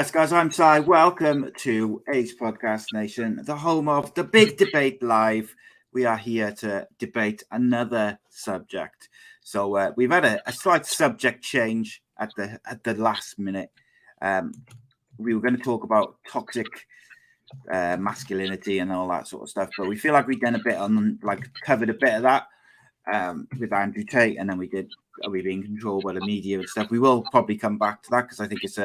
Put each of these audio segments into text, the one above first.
Yes, guys, I'm Si. Welcome to Ace Podcast Nation, the home of the big debate live. We are here to debate another subject. So we've had a slight subject change at the last minute. We were going to talk about toxic masculinity and all that sort of stuff, but we feel like we've done a bit on, covered a bit of that with Andrew Tate, and then we did Are We Being Controlled by the Media and stuff. We will probably come back to that because I think it's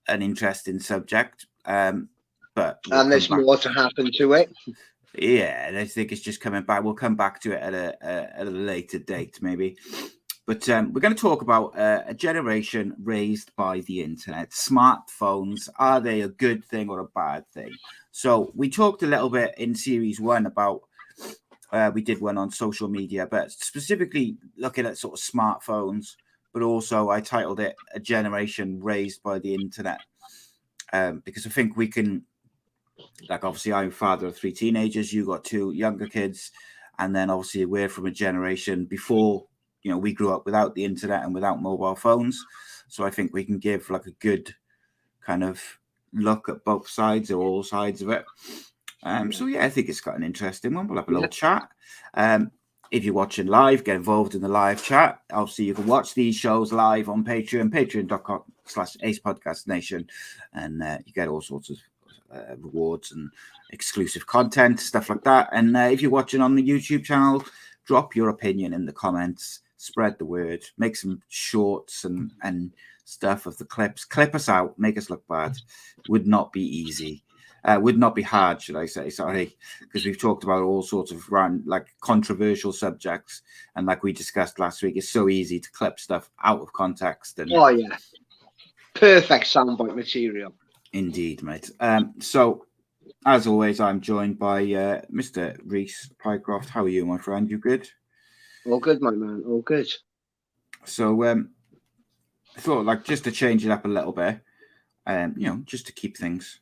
an interesting subject, but there's more to happen to it. Yeah, I think it's just coming back. We'll come back to it at a later date, maybe. But we're going to talk about a generation raised by the internet. Smartphones, are they a good thing or a bad thing? So we talked a little bit in series 1 about, we did one on social media, but specifically looking at sort of smartphones. But also I titled it A Generation Raised by the Internet, because I think we can, obviously I'm a father of 3 teenagers, you got 2 younger kids, and then obviously we're from a generation before, we grew up without the internet and without mobile phones. So I think we can give a good kind of look at both sides or all sides of it. So yeah, I think it's got an interesting one. We'll have a little chat. If you're watching live, get involved in the live chat. Obviously, you can watch these shows live on Patreon, patreon.com/AcePodcastNation. And you get all sorts of rewards and exclusive content, stuff like that. And if you're watching on the YouTube channel, drop your opinion in the comments, spread the word, make some shorts and stuff of the clips. Clip us out, make us look bad. Would not be easy. Would not be hard, should I say? Sorry, because we've talked about all sorts of controversial subjects, and like we discussed last week, it's so easy to clip stuff out of context. And oh yeah, perfect soundbite material. Indeed, mate. So as always, I'm joined by Mr. Reese Pycroft. How are you, my friend? You good? All good, my man. All good. So I thought, just to change it up a little bit, just to keep things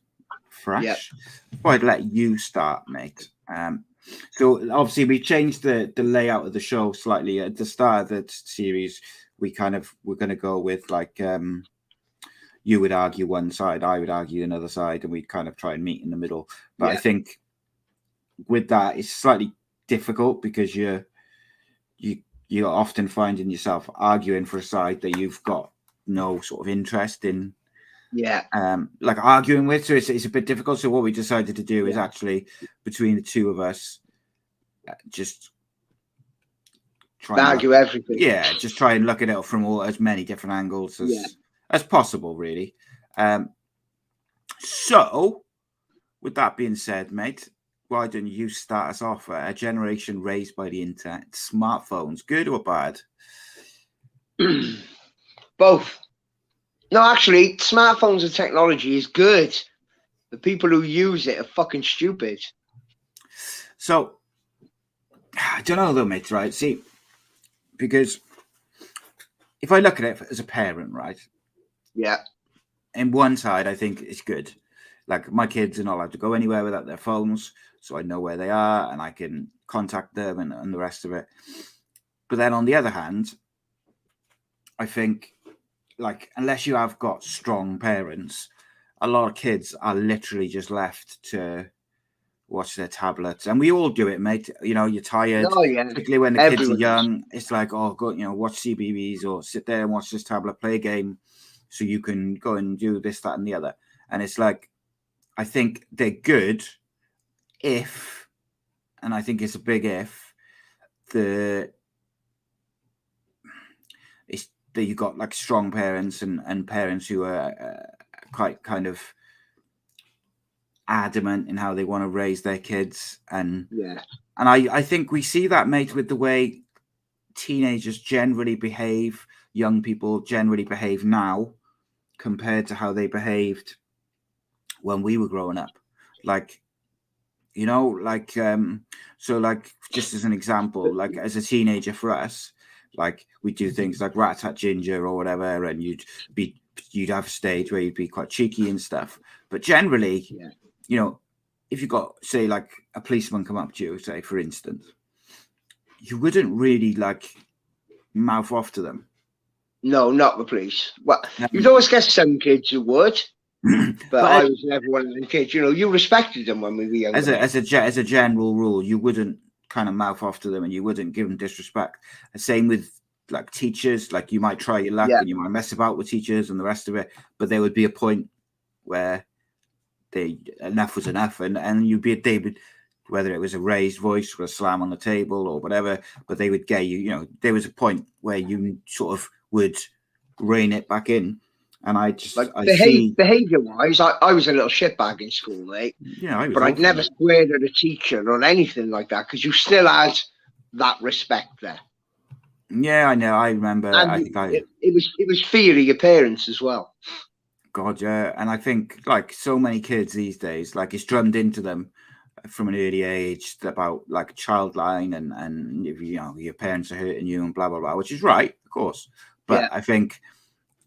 fresh. I'd let you start, mate. So obviously we changed the layout of the show slightly at the start of the series. We're going to go with you would argue one side, I would argue another side, and we'd kind of try and meet in the middle. But I think with that, it's slightly difficult because you're often finding yourself arguing for a side that you've got no sort of interest in. Arguing with, so it's a bit difficult. So what we decided to do is actually between the two of us just try and argue everything. Just try and look at it from as many different angles as possible, really. So with that being said, mate, why don't you start us off? A generation raised by the internet, smartphones, good or bad? Both. No, actually, smartphones and technology is good. The people who use it are fucking stupid. So, I don't know though, mate, right? See, because if I look at it as a parent, right? Yeah. In one side, I think it's good. My kids are not allowed to go anywhere without their phones, so I know where they are and I can contact them and the rest of it. But then on the other hand, I think unless you have got strong parents, a lot of kids are literally just left to watch their tablets. And we all do it, mate. You're tired, particularly when the kids are young. It's like, oh, go, watch CBBS or sit there and watch this tablet, play a game so you can go and do this, that, and the other. And it's I think they're good if, and I think it's a big if, that you got strong parents and parents who are quite kind of adamant in how they want to raise their kids. And I think we see that, mate, with the way teenagers generally behave, young people generally behave now compared to how they behaved when we were growing up. Just as an example, as a teenager for us, we'd do things like Rat-a-Tat-Ginger or whatever, and you'd have a stage where you'd be quite cheeky and stuff. But generally, if you got, say, a policeman come up to you, say, for instance, you wouldn't really mouth off to them. No, not the police. Well, you'd always get some kids who would. But I was never one of them kids. You know, you respected them when we were younger. As a general rule, you wouldn't kind of mouth off to them, and you wouldn't give them disrespect. The same with like teachers. Like you might try your luck and you might mess about with teachers and the rest of it, but there would be a point where enough was enough, and they would, whether it was a raised voice or a slam on the table or whatever, but they would get you. You know, there was a point where you sort of would rein it back in. And behavior-wise, I was a little shitbag in school, mate. Yeah, but I'd never sweared at a teacher or anything like that because you still had that respect there. Yeah, I know. I remember. And it was fear of your parents as well. God, yeah. And I think like so many kids these days, like it's drummed into them from an early age about like child line and if you know your parents are hurting you and blah blah blah, which is right, of course. But I think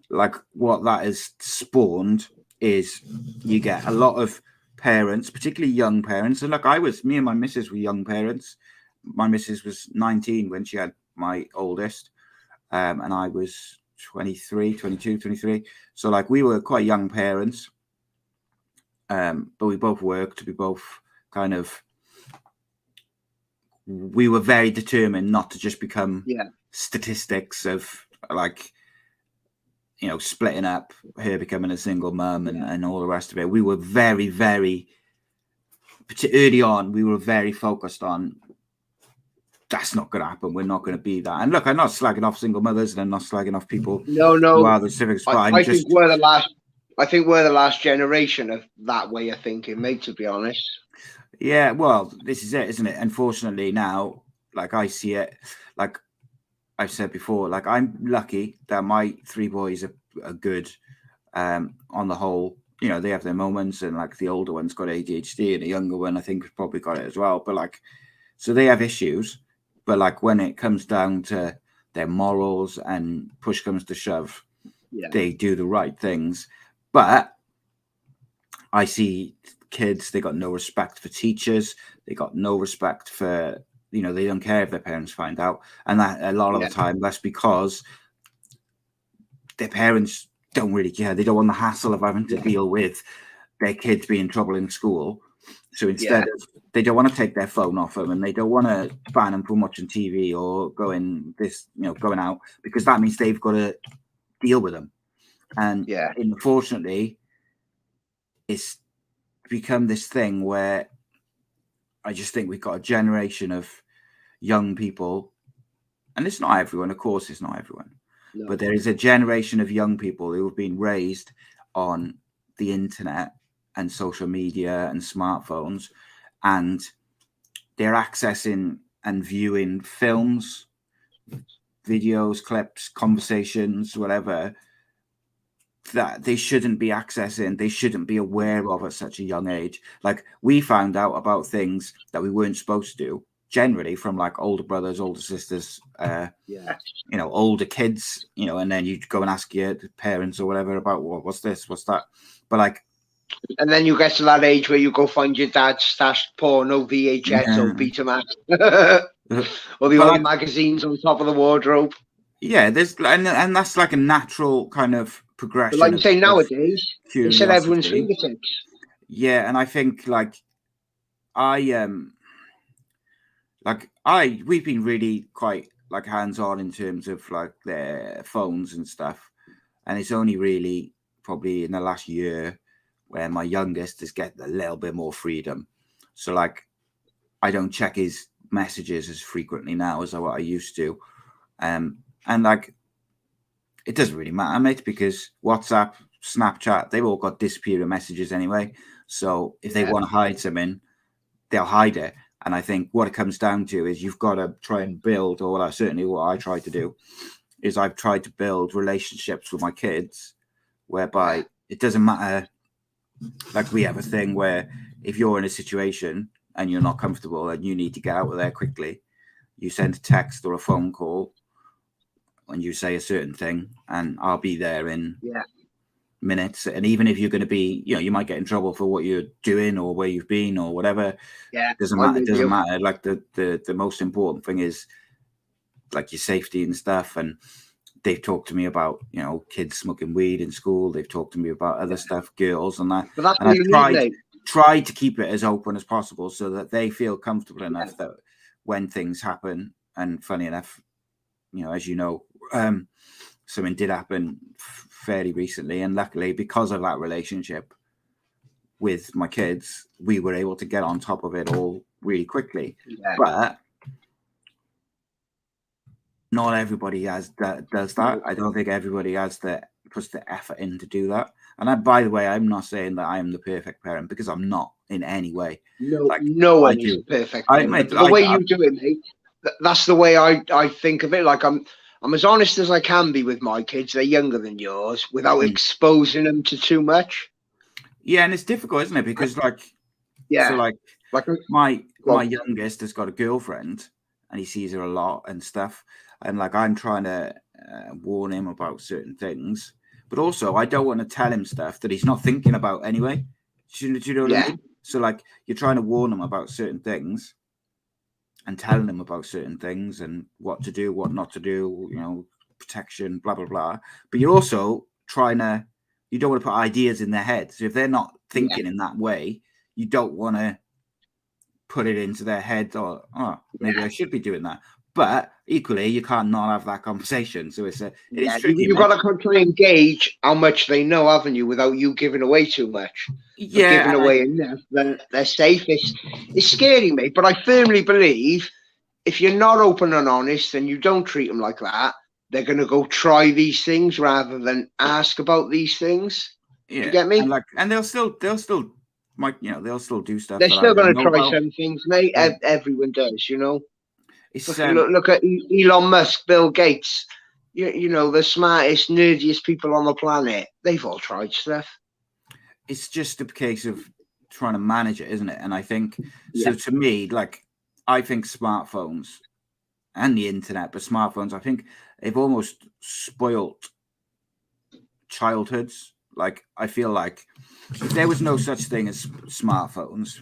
like what that has spawned is you get a lot of parents, particularly young parents. And look, me and my missus were young parents. My missus was 19 when she had my oldest, and I was 23. So like we were quite young parents, but we both worked. We were very determined not to just become statistics of like, you know, splitting up, her becoming a single mum and all the rest of it. We were very, very early on. We were very focused on that's not going to happen. We're not going to be that. And look, I'm not slagging off single mothers, and I'm not slagging off people. No. Who are the civics. I think we're the last generation of that way of thinking, mate. To be honest. Yeah, well, this is it, isn't it? Unfortunately, now, like I see it, like I've said before, like I'm lucky that my three boys are good. On the whole, you know, they have their moments, and like the older one's got ADHD, and the younger one I think has probably got it as well. But like, so they have issues. But like when it comes down to their morals and push comes to shove, they do the right things. But I see kids, they got no respect for teachers. They got no respect for, you know, they don't care if their parents find out. And that a lot of the time, that's because their parents don't really care. They don't want the hassle of having to deal with their kids being in trouble in school. So instead of, they don't want to take their phone off them, and they don't want to ban them from watching TV or going out, because that means they've got to deal with them. And unfortunately, it's become this thing where I just think we've got a generation of young people, and it's not everyone, of course, it's not everyone, but there is a generation of young people who have been raised on the internet and social media and smartphones, and they're accessing and viewing films, videos, clips, conversations, whatever, that they shouldn't be accessing, they shouldn't be aware of at such a young age. Like we found out about things that we weren't supposed to do, generally from like older brothers, older sisters, you know, older kids, you know, and then you go and ask your parents or whatever about what's this, what's that. But like, and then you get to that age where you go find your dad's stashed porno VHS or Betamax or the old magazines on top of the wardrobe. Yeah, there's and that's like a natural kind of progression. But like you say, nowadays, it's at everyone's fingertips. Yeah, and I think like we've been really quite like hands-on in terms of like their phones and stuff, and it's only really probably in the last year where my youngest is getting a little bit more freedom. So like I don't check his messages as frequently now as what I used to. And like it doesn't really matter, mate, because WhatsApp, Snapchat, they've all got disappearing messages anyway. So if they want to hide something, they'll hide it. And I think what it comes down to is you've got to try and build, or certainly what I try to do is I've tried to build relationships with my kids whereby it doesn't matter. Like we have a thing where if you're in a situation and you're not comfortable and you need to get out of there quickly, you send a text or a phone call and you say a certain thing, and I'll be there in minutes. And even if you're going to be, you know, you might get in trouble for what you're doing or where you've been or whatever. Yeah, it doesn't matter. It doesn't matter. Like the most important thing is like your safety and stuff. And they've talked to me about, you know, kids smoking weed in school. They've talked to me about other stuff, girls and that. But that's And what you need, mate. tried to keep it as open as possible so that they feel comfortable enough that when things happen, and funny enough, you know, as you know, something did happen fairly recently, and luckily because of that relationship with my kids, we were able to get on top of it all really quickly. But not everybody does that. I don't think everybody puts the effort in to do that. And by the way, I'm not saying that I am the perfect parent, because I'm not in any way. No, like, no one is perfect. The way you do it, mate, that's the way I think of it. Like I'm as honest as I can be with my kids. They're younger than yours, without exposing them to too much. Yeah, and it's difficult, isn't it? Because so my youngest has got a girlfriend, and he sees her a lot and stuff. And like I'm trying to warn him about certain things, but also I don't want to tell him stuff that he's not thinking about anyway. Do you know what I mean? So like you're trying to warn him about certain things and telling him about certain things and what to do, what not to do, you know, protection, blah, blah, blah. But you're also you don't want to put ideas in their head. So if they're not thinking in that way, you don't want to put it into their head or, maybe I should be doing that. But equally, you can't not have that conversation. So it's tricky. You've got to try and gauge how much they know, haven't you, without you giving away too much. Yeah, giving away enough, then they're safe. It's scary, mate. But I firmly believe if you're not open and honest and you don't treat them like that, they're going to go try these things rather than ask about these things. Yeah, do you get me? And they'll still they'll still do stuff. They're still going to try some things, mate. Yeah. Everyone does, you know. Look at Elon Musk, Bill Gates. You know, the smartest, nerdiest people on the planet. They've all tried stuff. It's just a case of trying to manage it, isn't it? And I think so. To me, like I think smartphones and the internet, but smartphones, I think they've almost spoilt childhoods. Like I feel like if there was no such thing as smartphones,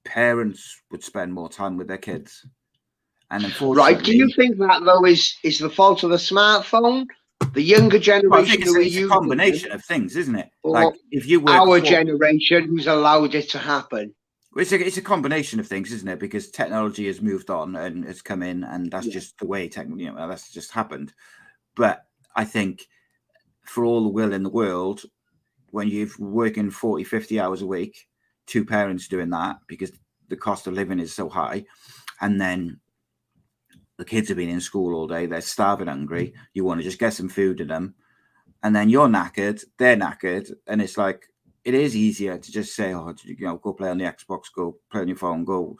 parents would spend more time with their kids. And unfortunately, right? Do you think that though is the fault of the smartphone? The younger generation, I think it's a combination of things, isn't it? Like if you were our generation who's allowed it to happen. It's a combination of things, isn't it? Because technology has moved on and has come in, and that's just the way that's just happened. But I think for all the will in the world, when you're working 40, 50 hours a week, two parents doing that because the cost of living is so high, and then the kids have been in school all day, they're starving hungry, you want to just get some food to them, and then you're knackered, they're knackered, and it's like it is easier to just say, go play on the Xbox, go play on your phone, go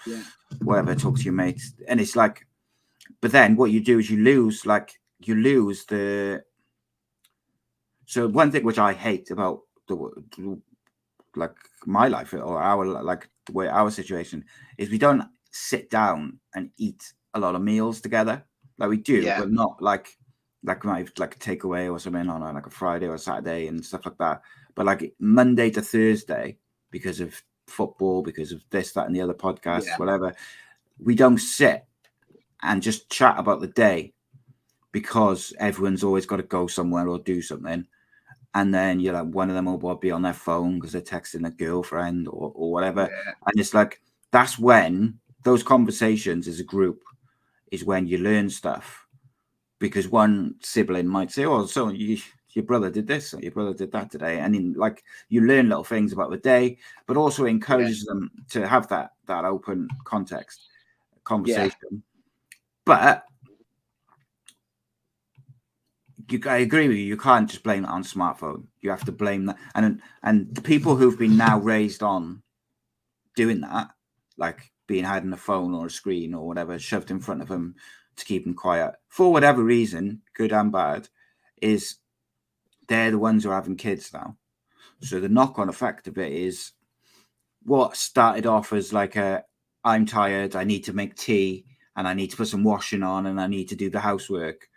whatever, talk to your mates. And it's like, but then what you do is you lose the. So one thing which I hate about like my life or the way our situation is, we don't sit down and eat a lot of meals together. Like we do, but not like a takeaway or something on like a Friday or a Saturday and stuff like that. But like Monday to Thursday, because of football, because of this, that, and the other podcasts, whatever, we don't sit and just chat about the day, because everyone's always got to go somewhere or do something. And then one of them will be on their phone because they're texting a girlfriend or whatever. And it's like, that's when those conversations as a group is when you learn stuff, because one sibling might say, "Oh, so your brother did this, or your brother did that today," and then like you learn little things about the day, but also encourages them to have that open conversation. But I agree with you. You can't just blame it on smartphone. You have to blame that, and the people who've been now raised on doing that, like being had on a phone or a screen or whatever, shoved in front of them to keep them quiet for whatever reason, good and bad, is they're the ones who are having kids now. So the knock-on effect of it is what started off as like I'm tired, I need to make tea, and I need to put some washing on, and I need to do the housework.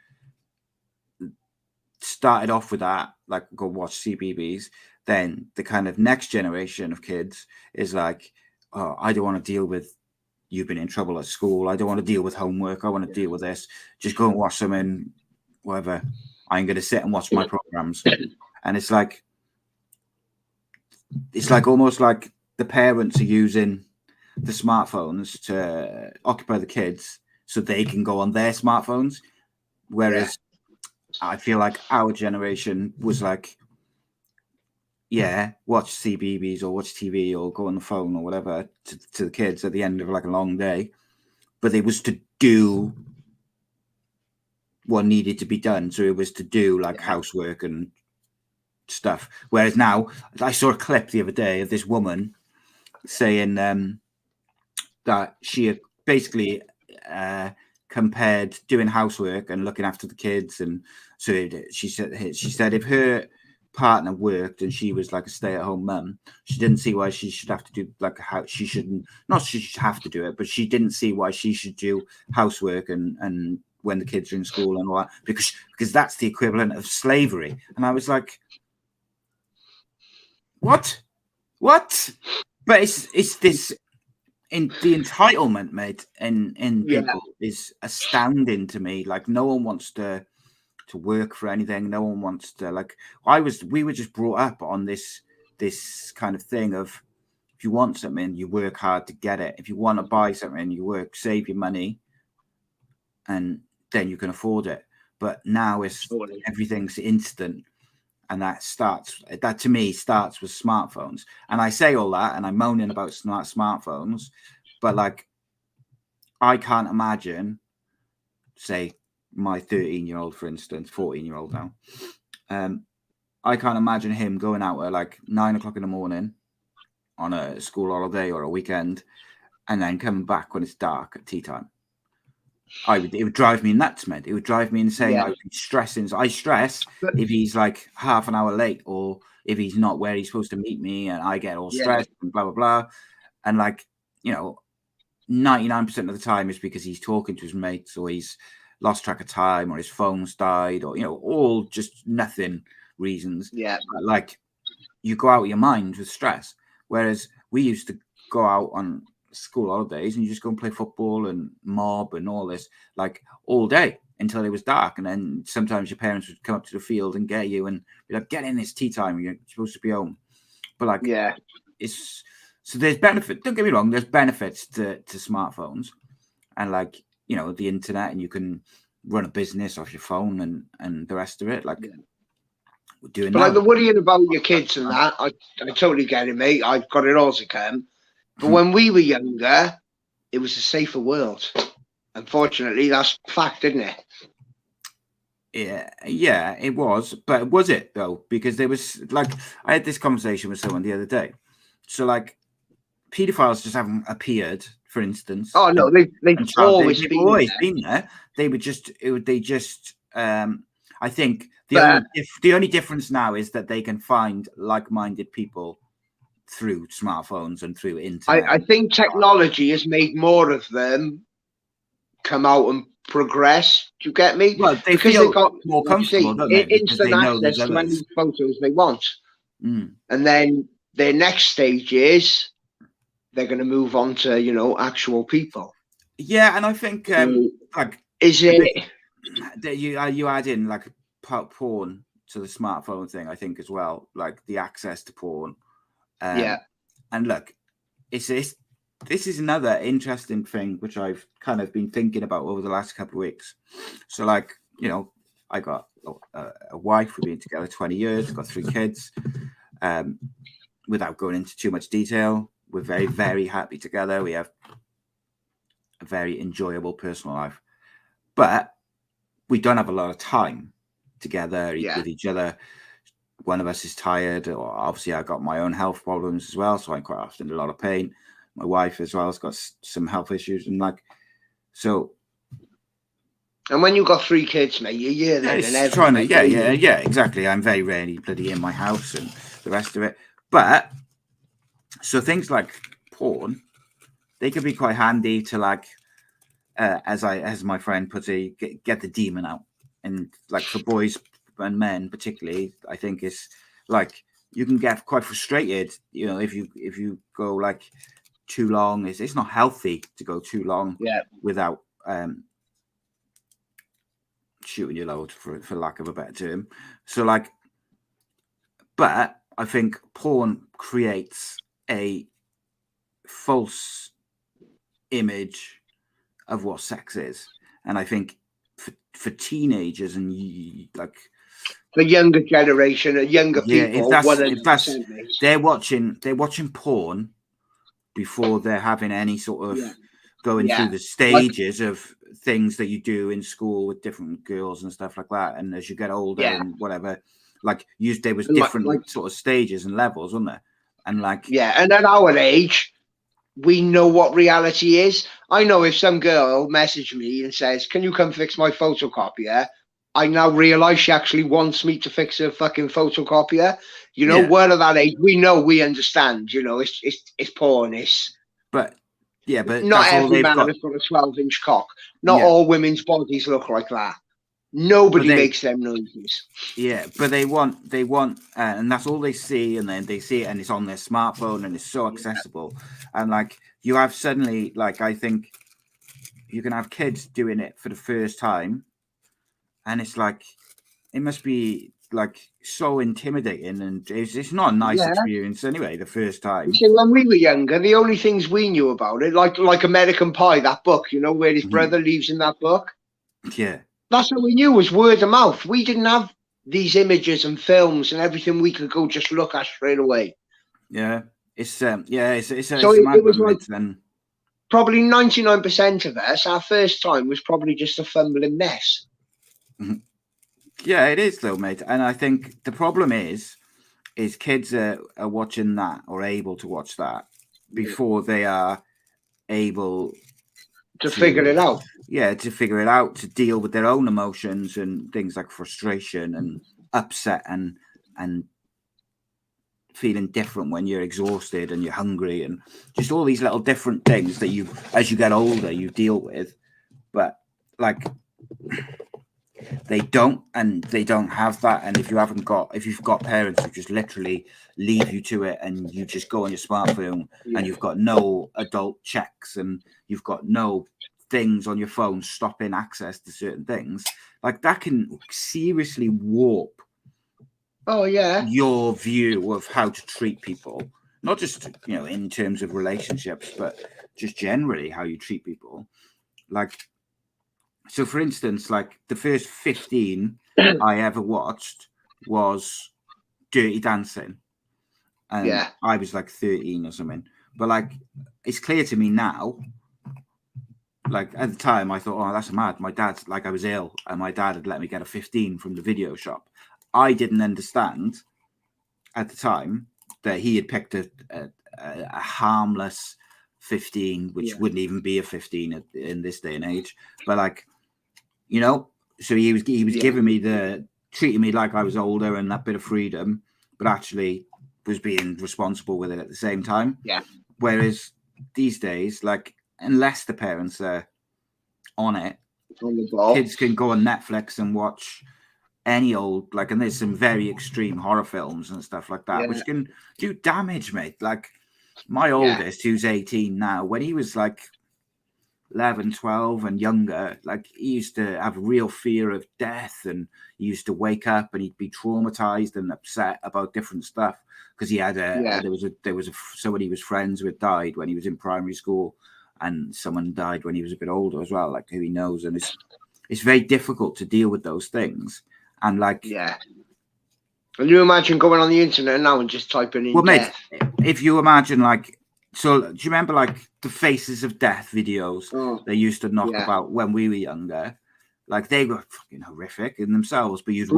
Started off with that, like go watch CBeebies. Then the kind of next generation of kids is like, oh, I don't want to deal with you've been in trouble at school. I don't want to deal with homework. I want to deal with this. Just go and watch something whatever. I'm going to sit and watch my programs. And it's like almost like the parents are using the smartphones to occupy the kids so they can go on their smartphones. Whereas I feel like our generation was like, watch CBeebies or watch TV or go on the phone or whatever to the kids at the end of like a long day. But it was to do what needed to be done. So it was to do like housework and stuff. Whereas now, I saw a clip the other day of this woman saying that she basically compared doing housework and looking after the kids. And so she said if her partner worked and she was like a stay-at-home mum, she didn't see why she should have to do like she shouldn't, not she should have to do it, but she didn't see why she should do housework and when the kids are in school and all that, because that's the equivalent of slavery. And I was like, what? But it's this in the entitlement, mate, in people is astounding to me. Like no one wants to work for anything. No one wants to like. We were just brought up on this kind of thing of if you want something, you work hard to get it. If you want to buy something, you save your money, and then you can afford it. But now everything's instant. And that to me starts with smartphones. And I say all that and I'm moaning about smartphones, but like I can't imagine, say, my 13-year-old, for instance, 14-year-old now. I can't imagine him going out at like 9 o'clock in the morning on a school holiday or a weekend and then coming back when it's dark at tea time. It would drive me nuts, man. It would drive me insane. I would be stressing. I stress if he's like half an hour late or if he's not where he's supposed to meet me, and I get all stressed and blah, blah, blah. And like, 99% of the time is because he's talking to his mates or he's lost track of time or his phone's died or, all just nothing reasons. Yeah. But like you go out of your mind with stress. Whereas we used to go out on school holidays and you just go and play football and mob and all this like all day until it was dark, and then sometimes your parents would come up to the field and get you and be like, get in, it's tea time, you're supposed to be home. But like it's so there's benefit, don't get me wrong, there's benefits to smartphones and like the internet, and you can run a business off your phone and the rest of it, like we're doing but that. like the worrying about your kids and that, I totally get it, mate. I've got it all to come. But when we were younger, it was a safer world. Unfortunately, that's fact, isn't it? Yeah, it was. But was it, though? Because there was, like, I had this conversation with someone the other day. So, like, paedophiles just haven't appeared, for instance. Oh, no, they've always been there. They would just, I think the only difference now is that they can find like-minded people through smartphones and through internet. I think technology has made more of them come out and progress. Do you get me? Well, because they've got more comfortable, don't they? Instant access to any photos they want. And then their next stage is they're going to move on to, actual people. Yeah, and I think like is it that you add in like porn to the smartphone thing, I think as well, like the access to porn. And look, this is another interesting thing which I've kind of been thinking about over the last couple of weeks. So, like, I got a wife. We've been together 20 years. Got 3 kids. Without going into too much detail, we're very, very happy together. We have a very enjoyable personal life, but we don't have a lot of time together with each other. One of us is tired, or obviously I got my own health problems as well, so I'm quite often in a lot of pain. My wife as well has got some health issues, and like, so. And when you've got 3 kids, mate, you're there and everything. Yeah, exactly. I'm very rarely bloody in my house and the rest of it. But so things like porn, they can be quite handy to like, as my friend puts it, get the demon out, and like for boys and men particularly, I think it's like you can get quite frustrated, if you go like too long. It's not healthy to go too long without shooting your load, for lack of a better term. So, like, but I think porn creates a false image of what sex is, and I think for teenagers and like the younger generation, younger people, if that's they're watching porn before they're having any sort of going through the stages of things that you do in school with different girls and stuff like that. And as you get older and whatever, like there was different sort of stages and levels, wasn't there? And like and at our age, we know what reality is. I know if some girl messaged me and says, "Can you come fix my photocopier?" I now realise she actually wants me to fix her fucking photocopier. You know, we're at that age. We know, we understand. You know, it's porn. But not every man has got a 12-inch cock. Not all women's bodies look like that. Nobody makes them noises. Yeah, but they want, and that's all they see, and then they see it, and it's on their smartphone, and it's so accessible, and like you have suddenly, like I think you can have kids doing it for the first time. And it's like, it must be like so intimidating, and it's not a nice experience anyway. The first time. So when we were younger, the only things we knew about it, like American Pie, that book, you know, where his brother leaves in that book. Yeah, that's what we knew was word of mouth. We didn't have these images and films and everything we could go just look at straight away. Yeah, it was like probably 99% of us. Our first time was probably just a fumbling mess. Yeah, it is though, mate. And I think the problem is kids are watching that or able to watch that before they are able to figure it out. Yeah, to figure it out, to deal with their own emotions and things like frustration and upset and feeling different when you're exhausted and you're hungry and just all these little different things that you, as you get older, you deal with. But like they don't have that. And if you've got parents who just literally leave you to it and you just go on your smartphone and you've got no adult checks and you've got no things on your phone stopping access to certain things, like that can seriously warp your view of how to treat people, not just in terms of relationships, but just generally how you treat people. Like, so for instance, like the first 15 I ever watched was Dirty Dancing, and I was like 13 or something. But like, it's clear to me now, like at the time I thought, oh, that's mad. My dad's like, I was ill and my dad had let me get a 15 from the video shop. I didn't understand at the time that he had picked a harmless 15, which wouldn't even be a 15 in this day and age. But like, so he was giving me treating me like I was older and that bit of freedom, but actually was being responsible with it at the same time. Yeah. Whereas these days, like, unless the parents are on it, kids can go on Netflix and watch any old, like, and there's some very extreme horror films and stuff like that, which can do damage, mate. Like my oldest, who's 18 now, when he was like 11, 12 and younger, like he used to have real fear of death, and he used to wake up and he'd be traumatized and upset about different stuff because he had there was someone he was friends with died when he was in primary school, and someone died when he was a bit older as well, like who he knows, and it's very difficult to deal with those things. And like, can you imagine going on the internet now and just typing in death? Mate, if you imagine, like, so do you remember like the Faces of Death videos they used to knock about when we were younger? Like they were fucking horrific in themselves, but you'd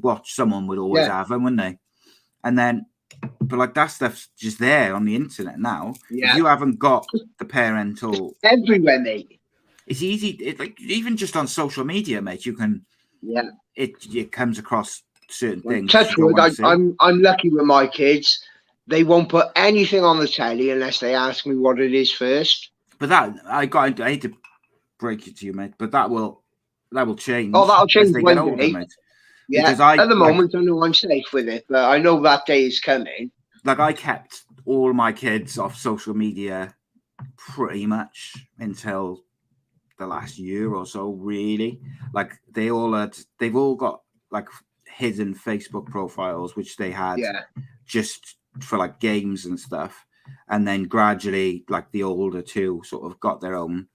watch someone would always have them, wouldn't they? And then, but like that stuff's just there on the internet now. If you haven't got the parental everywhere, mate, it's easy. It's like even just on social media, mate, you can. It comes across certain things. Touch wood, I'm lucky with my kids. They won't put anything on the telly unless they ask me what it is first. But that I hate to break it to you, mate, but that will change. Oh, that'll change as they get older, mate. Yeah, at the moment I know I'm safe with it, but I know that day is coming. Like I kept all my kids off social media pretty much until the last year or so, really. Like they've all got like hidden Facebook profiles, which they had just for like games and stuff. And then gradually, like the older two sort of got their own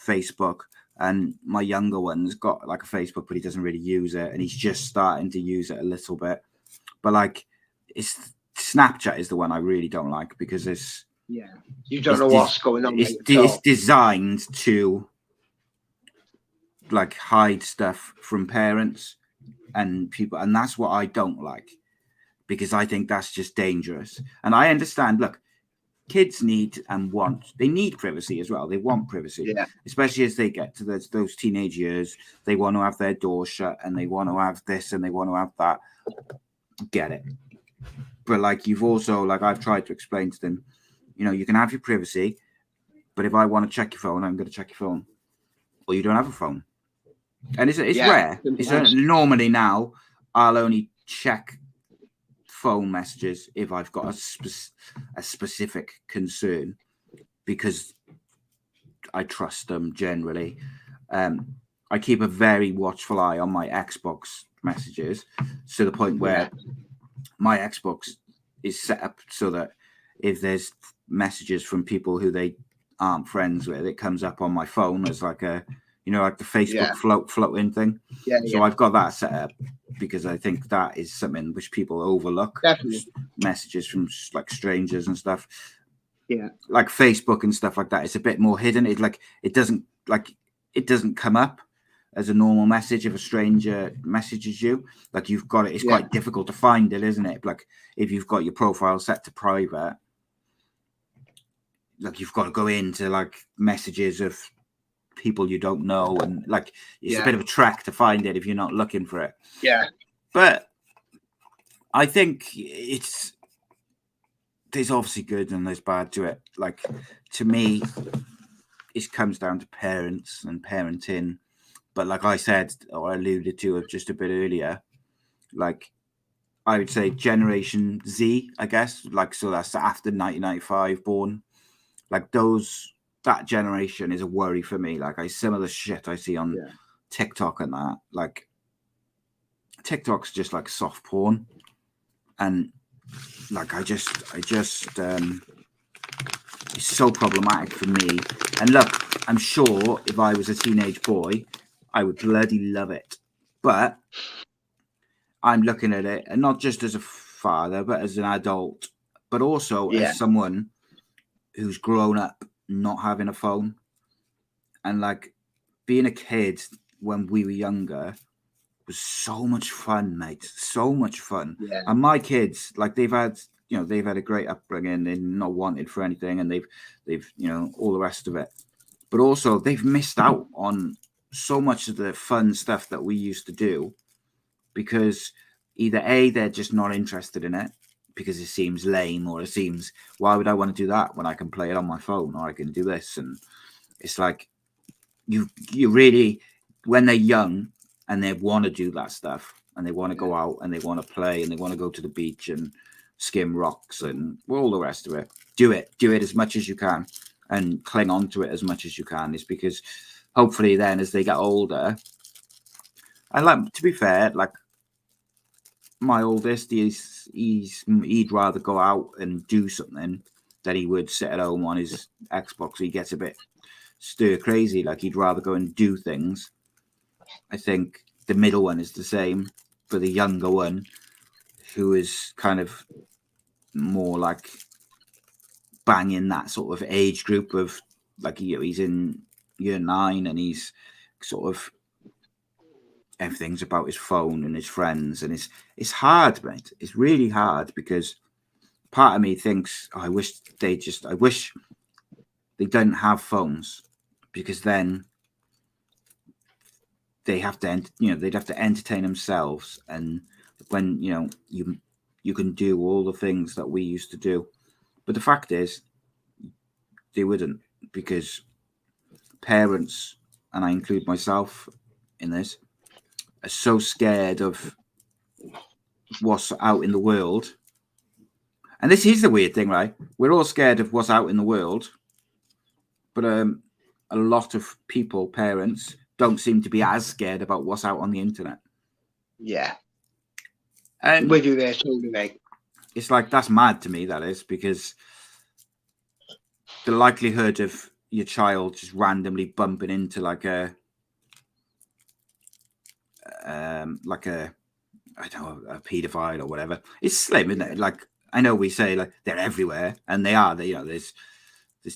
Facebook. And my younger one's got like a Facebook, but he doesn't really use it. And he's just starting to use it a little bit. But like, Snapchat is the one I really don't like because you don't know what's going on. It's designed to like hide stuff from parents and people, and that's what I don't like, because I think that's just dangerous. And I understand, look, kids need privacy as well. They want privacy, especially as they get to those teenage years. They want to have their door shut, and they want to have this, and they want to have that. Get it. But like, you've also, like, I've tried to explain to them, you know, you can have your privacy, but if I want to check your phone, I'm going to check your phone, or you don't have a phone. And it's rare. Normally now, I'll only check phone messages if I've got a specific concern, because I trust them generally. I keep a very watchful eye on my Xbox messages, to the point where my Xbox is set up so that if there's messages from people who they aren't friends with, it comes up on my phone as like a, you know, like the Facebook floating thing. So I've got that set up because I think that is something which people overlook. Definitely. Messages from like strangers and stuff. Yeah. Like Facebook and stuff like that. It's a bit more hidden. It doesn't come up as a normal message if a stranger messages you. Like, you've got it. It's quite difficult to find it, isn't it? Like, if you've got your profile set to private, like, you've got to go into like messages of people you don't know, and like, it's a bit of a trek to find it if you're not looking for it. But I think there's obviously good and there's bad to it. Like, to me, it comes down to parents and parenting. But like I said, or alluded to just a bit earlier, like, I would say Generation Z, I guess, like, so that's after 1995 born, like that generation is a worry for me. Like, some of the shit I see on TikTok and that, like, TikTok's just like soft porn. And like, I just it's so problematic for me. And look, I'm sure if I was a teenage boy, I would bloody love it. But I'm looking at it, and not just as a father, but as an adult, but also as someone who's grown up not having a phone. And like, being a kid when we were younger was so much fun, mate. So much fun. And my kids, like, they've had a great upbringing. They're not wanted for anything, and they've you know, all the rest of it. But also, they've missed out on so much of the fun stuff that we used to do, because either A, they're just not interested in it because it seems lame, or it seems, why would I want to do that when I can play it on my phone, or I can do this? And it's like, you really, when they're young and they want to do that stuff, and they want to go out and they want to play and they want to go to the beach and skim rocks and all the rest of it, do it as much as you can and cling on to it as much as you can. Is because hopefully then, as they get older, and like, to be fair, like, my oldest, he'd rather go out and do something than he would sit at home on his Xbox. He gets a bit stir crazy. Like, he'd rather go and do things. I think the middle one is the same for the younger one, who is kind of more like banging that sort of age group of, like, he's in year 9 and he's sort of, everything's about his phone and his friends, and it's hard, mate. It's really hard, because part of me thinks, I wish they didn't have phones, because then they'd have to entertain themselves, and when you can do all the things that we used to do. But the fact is, they wouldn't, because parents, and I include myself in this, are so scared of what's out in the world. And this is the weird thing, right? We're all scared of what's out in the world, but a lot of people, parents, don't seem to be as scared about what's out on the internet. Yeah. And With you there, totally, mate. it's like, that's mad to me, that is, because the likelihood of your child just randomly bumping into like a I don't know, a paedophile or whatever, it's slim, isn't it? Like, I know we say like they're everywhere, and they are. You know, there's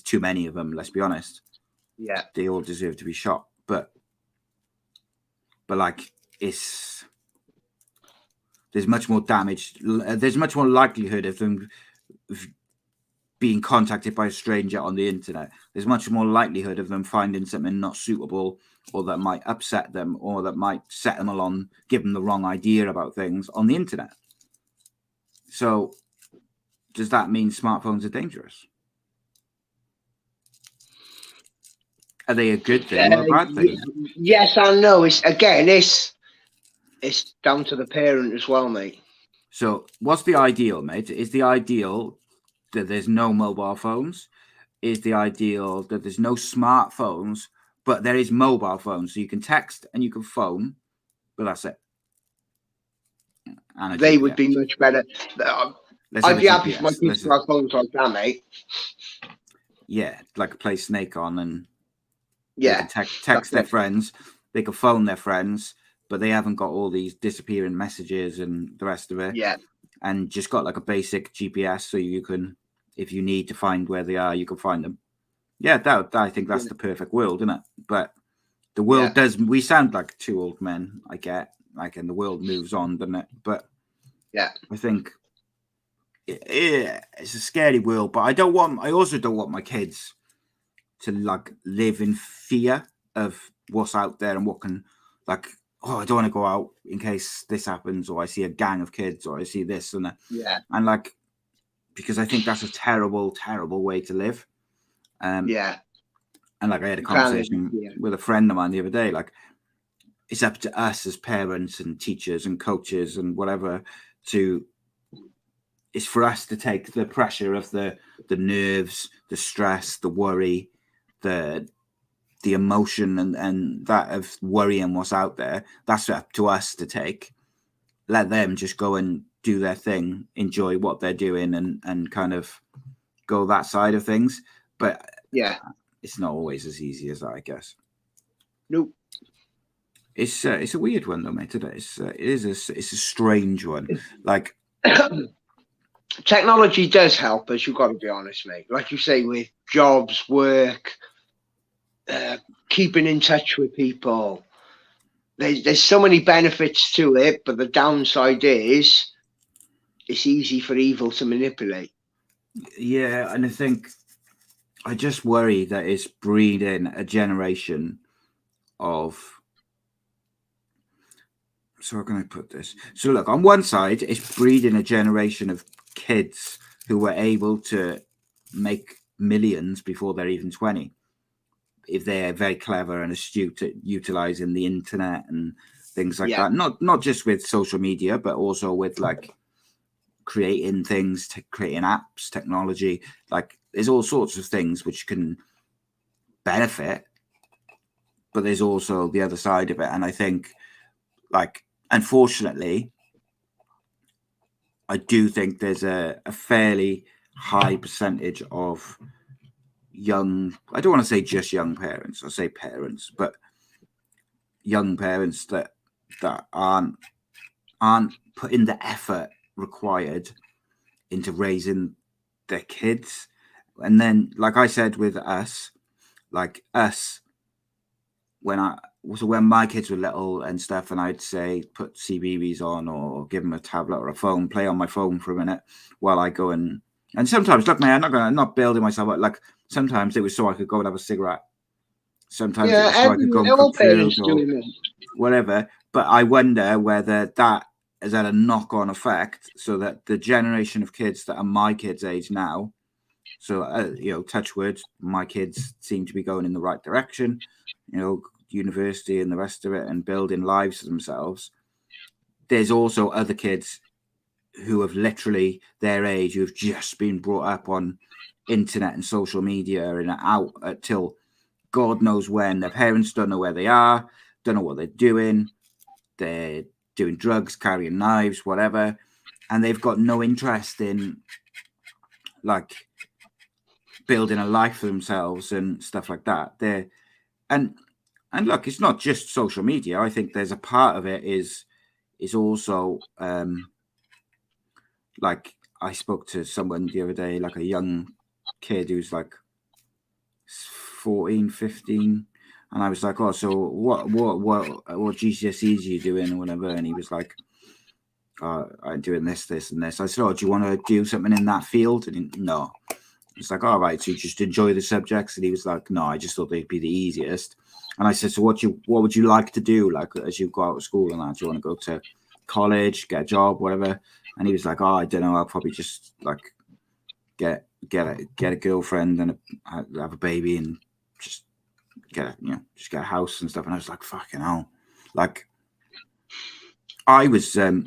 too many of them. Let's be honest. Yeah. They all deserve to be shot, but like there's much more damage. There's much more likelihood of them being contacted by a stranger on the internet. There's much more likelihood of them finding something not suitable, or that might upset them, or that might set them along, give them the wrong idea about things on the internet. So does that mean smartphones are dangerous? Are they a good thing or a bad thing? Yes and no. It's down to the parent as well, mate. So what's the ideal, mate? Is the ideal that there's no mobile phones? Is the ideal that there's no smartphones, but there is mobile phones, so you can text and you can phone, but that's it? And they would be much better. I'd be happy for my kids to have phones like that, mate. Yeah, like play Snake on, and yeah, they can text their friends, they can phone their friends, but they haven't got all these disappearing messages and the rest of it. Yeah, and just got like a basic GPS, so you can, if you need to find where they are, you can find them. Yeah, I think that's the perfect world, isn't it? But the world does. We sound like two old men, I get, like, and the world moves on, doesn't it? But yeah, I think it's a scary world. But I also don't want my kids to like live in fear of what's out there and what can, like, oh, I don't want to go out in case this happens, or I see a gang of kids, or I see this and that. Yeah, and like, because I think that's a terrible, terrible way to live. Yeah. And like, I had a conversation with a friend of mine the other day. Like, it's up to us as parents and teachers and coaches and whatever it's for us to take the pressure of the nerves, the stress, the worry, the emotion and that of worrying what's out there. That's up to us to take. Let them just go and do their thing, enjoy what they're doing, and kind of go that side of things. But yeah, it's not always as easy as that, I guess. Nope. It's a weird one though, mate. Today it's a strange one. Like, technology does help us. You've got to be honest, mate. Like you say, with jobs, work, keeping in touch with people. There's so many benefits to it, but the downside is it's easy for evil to manipulate. Yeah, and I think I just worry that it's breeding a generation of. So how can I put this? So look, on one side, it's breeding a generation of kids who were able to make millions before they're even 20. If they're very clever and astute at utilizing the internet and things like that. Not just with social media, but also with like creating things, creating apps, technology. Like, there's all sorts of things which can benefit, but there's also the other side of it. And I think, like, unfortunately, I do think there's a fairly high percentage of young, I don't want to say just young parents, I'll say parents, but young parents that aren't putting the effort required into raising their kids. And then, like I said, with us, when my kids were little and stuff, and I'd say put CBeebies on or give them a tablet or a phone, play on my phone for a minute while I go and sometimes, look, man, I'm not building myself up. Like, sometimes it was so I could go and have a cigarette. Sometimes it was so I could go and cook food or whatever. But I wonder whether that has had a knock-on effect, so that the generation of kids that are my kids' age now, so touch wood, my kids seem to be going in the right direction, university and the rest of it, and building lives for themselves. There's also other kids who have literally their age, who have just been brought up on internet and social media and out till God knows when. Their parents don't know where they are, don't know what they're doing. They're doing drugs, carrying knives, whatever, and they've got no interest in like building a life for themselves and stuff like that. And look, it's not just social media. I think there's a part of it is also like I spoke to someone the other day, like a young kid who's like 14, 15. And I was like, oh, so what GCSEs are you doing or whatever? And he was like, I'm doing this, and this. I said, oh, do you want to do something in that field? And he, no. It's like, all right, so you just enjoy the subjects? And he was like, no, I just thought they'd be the easiest. And I said, so what would you like to do, like as you go out of school and that? Do you want to go to college, get a job, whatever? And he was like, oh, I don't know, I'll probably just like get a girlfriend and have a baby and just get a house and stuff. And I was like, fucking hell. Like I was so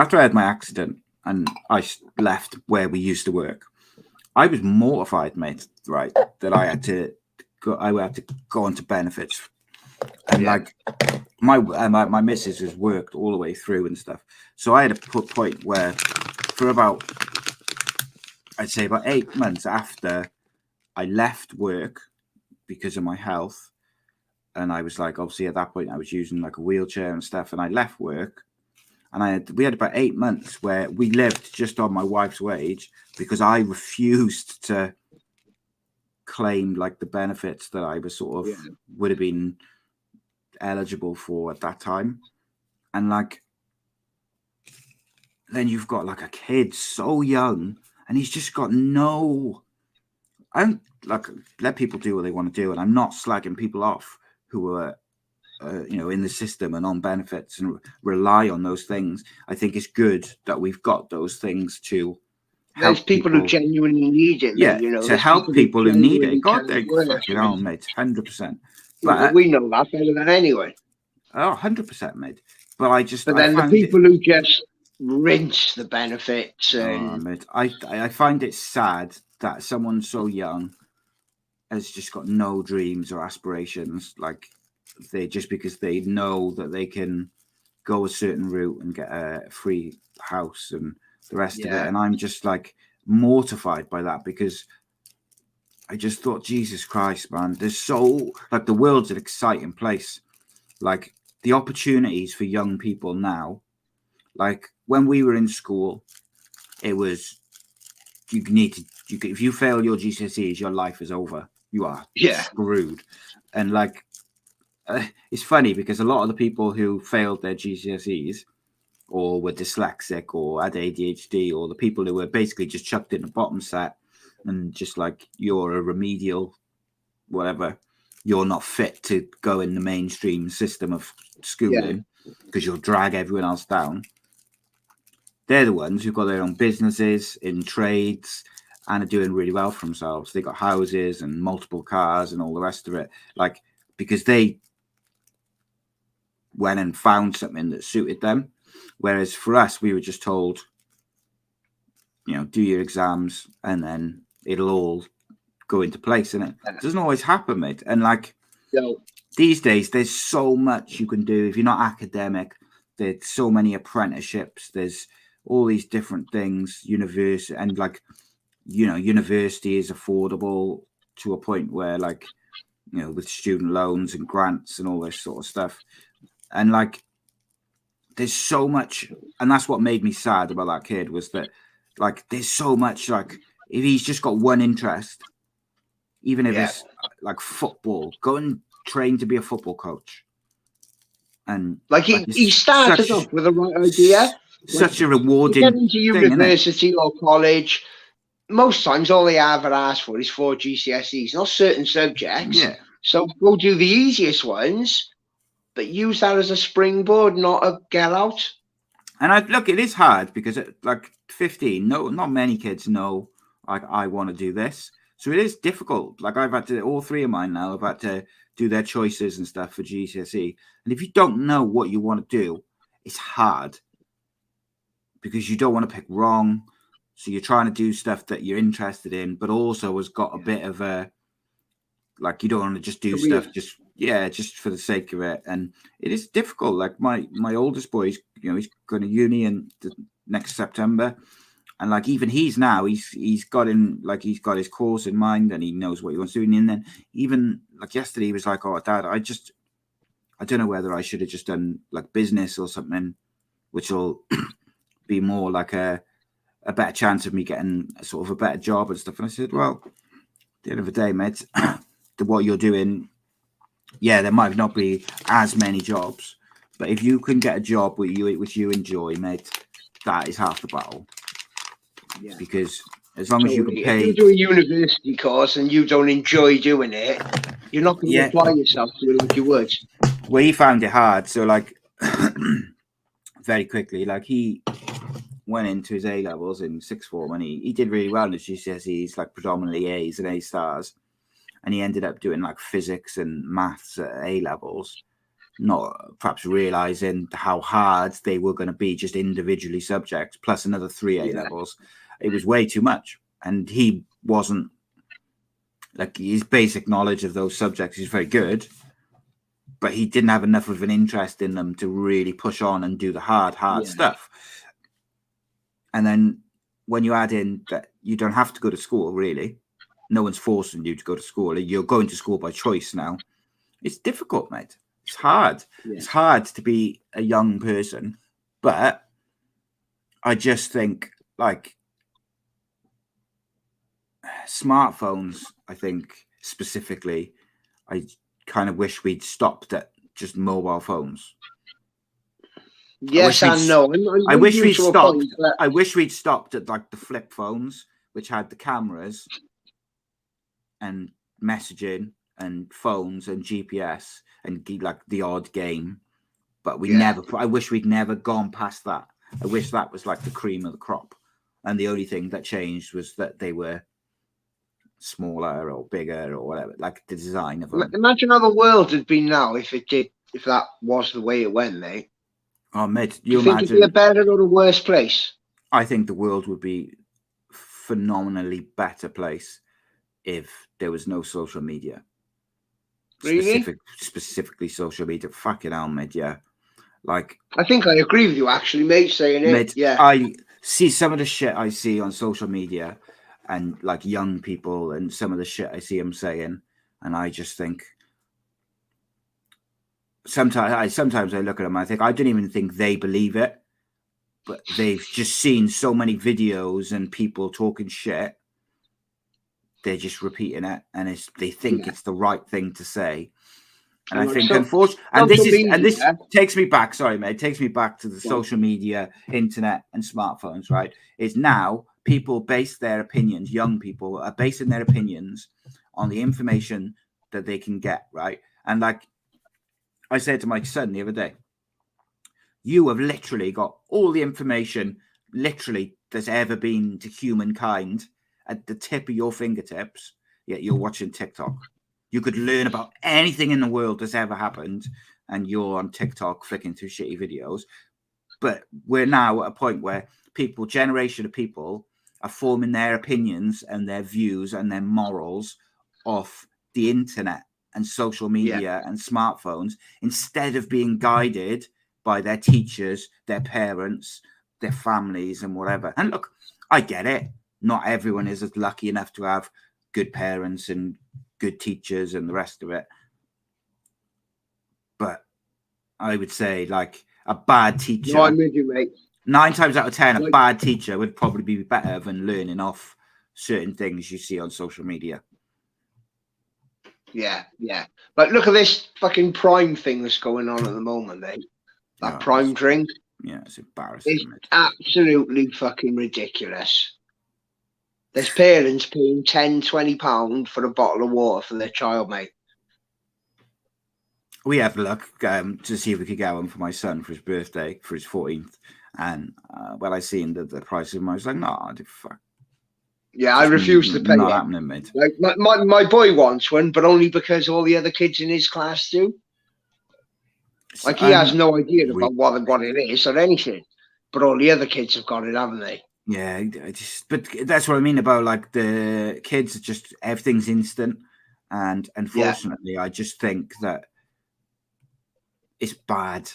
after I had my accident and I left where we used to work, I was mortified, mate, right, that I had to go onto benefits. And like my missus has worked all the way through and stuff. So I had a point where for about, I'd say about 8 months after I left work because of my health, and I was like, obviously at that point I was using like a wheelchair and stuff, and I left work, and we had about 8 months where we lived just on my wife's wage because I refused to claim like the benefits that I was sort of would have been eligible for at that time. And like then you've got like a kid so young and he's just got no, I'm like, let people do what they want to do, and I'm not slagging people off who are in the system and on benefits and rely on those things. I think it's good that we've got those things to help there's people who genuinely need it, yeah, mate, to help people who need it. God, they're fucking hell, mate, 100%. But we know that better than anyone. Oh, 100%, mate. But then the people who just rinse the benefits mate, I find it sad that someone so young has just got no dreams or aspirations, like because they know that they can go a certain route and get a free house and the rest of it. And I'm just like mortified by that because I just thought, Jesus Christ, man, there's so like the world's an exciting place. Like the opportunities for young people now, like when we were in school, it was if you fail your GCSEs, your life is over. You are screwed. And like it's funny because a lot of the people who failed their GCSEs or were dyslexic or had ADHD, or the people who were basically just chucked in the bottom set and just like, you're a remedial whatever, you're not fit to go in the mainstream system of schooling because you'll drag everyone else down. They're the ones who've got their own businesses in trades and are doing really well for themselves. They got houses and multiple cars and all the rest of it, like because they went and found something that suited them. Whereas for us, we were just told, do your exams and then it'll all go into place. And it doesn't always happen, mate. And like these days, there's so much you can do. If you're not academic, there's so many apprenticeships. There's all these different things, university, and like, university is affordable to a point where like, with student loans and grants and all this sort of stuff. And like, there's so much, and that's what made me sad about that kid was that like, there's so much, like if he's just got one interest, even if it's like football, go and train to be a football coach. And like he started off with the right idea. Such a rewarding get into university or college. Most times, all they ever ask for is 4 GCSEs, not certain subjects. Yeah. So go do the easiest ones, but use that as a springboard, not a get out. And look, it is hard because at like 15, not many kids know like I want to do this. So it is difficult. Like I've had to, all three of mine now have had to do their choices and stuff for GCSE. And if you don't know what you want to do, it's hard because you don't want to pick wrong. So you're trying to do stuff that you're interested in, but also has got a bit of a Like you don't want to just do Career. stuff just for the sake of it, and it is difficult. Like my oldest boy, he's going to uni in next September, and like even he's got his course in mind, and he knows what he wants to do. And then even like yesterday, he was like, "Oh, Dad, I don't know whether I should have just done like business or something, which will be more like a better chance of me getting sort of a better job and stuff." And I said, "Well, at the end of the day, mate, what you're doing, yeah, there might not be as many jobs, but if you can get a job which you enjoy, mate, that is half the battle." Yeah. Because as long as you can pay, if you do a university course and you don't enjoy doing it, you're not going to apply yourself to it like you would. Well, he found it hard, so like very quickly, like he went into his A levels in sixth form, and he did really well in his GCSEs, like predominantly A's and A stars, and he ended up doing like physics and maths at A levels, not perhaps realizing how hard they were going to be just individually subjects plus another 3 A levels. It was way too much, and he wasn't like his basic knowledge of those subjects is very good, but he didn't have enough of an interest in them to really push on and do the hard stuff. And then when you add in that you don't have to go to school, really, no one's forcing you to go to school. You're going to school by choice now. It's difficult, mate. It's hard. Yeah. It's hard to be a young person, but I just think like smartphones, I think specifically, I kind of wish we'd stopped at just mobile phones. Yes and no. I wish we'd stopped. I wish we'd stopped at like the flip phones, which had the cameras and messaging and phones and GPS and like the odd game. But we never. I wish we'd never gone past that. I wish that was like the cream of the crop, and the only thing that changed was that they were smaller or bigger or whatever, like the design of them. Imagine how the world had been now if that was the way it went, mate. Oh, mate, you think it'd be a better or a worse place? I think the world would be a phenomenally better place if there was no social media. Really? Specifically social media. Fucking hell, mate, yeah. Like, I think I agree with you, actually, mate, saying it. Mate, yeah. I see some of the shit I see on social media and like young people and some of the shit I see them saying, and I just think sometimes I look at them, I think I don't even think they believe it, but they've just seen so many videos and people talking shit. They're just repeating it, and they think it's the right thing to say. And I think, unfortunately, this takes me back. Sorry, mate. It takes me back to the social media, internet, and smartphones. Right? It's now people base their opinions. Young people are basing their opinions on the information that they can get. Right? And like I said to my son the other day, you have literally got all the information, literally, that's ever been to humankind at the tip of your fingertips. Yet you're watching TikTok. You could learn about anything in the world that's ever happened, and you're on TikTok flicking through shitty videos. But we're now at a point where generation of people are forming their opinions and their views and their morals off the internet and social media and smartphones, instead of being guided by their teachers, their parents, their families, and whatever. And look, I get it. Not everyone is as lucky enough to have good parents and good teachers and the rest of it, but I would say like a bad teacher. No, I'm with you, mate. 9 times out of 10, a bad teacher would probably be better than learning off certain things you see on social media. Yeah. But look at this fucking Prime thing that's going on at the moment, mate. That Prime drink. Yeah, it's embarrassing. It's absolutely fucking ridiculous. There's parents paying £10-20 for a bottle of water for their child, mate. We had to look to see if we could get one for my son for his birthday, for his 14th. And when I seen the price of them, I was like, no, fuck. Yeah, I refuse to pay. Not happening, mate. Like my boy wants one, but only because all the other kids in his class do. Like he has no idea about what it is or anything, but all the other kids have got it, haven't they? Yeah, but that's what I mean about like the kids. Just everything's instant. And unfortunately, I just think that it's bad.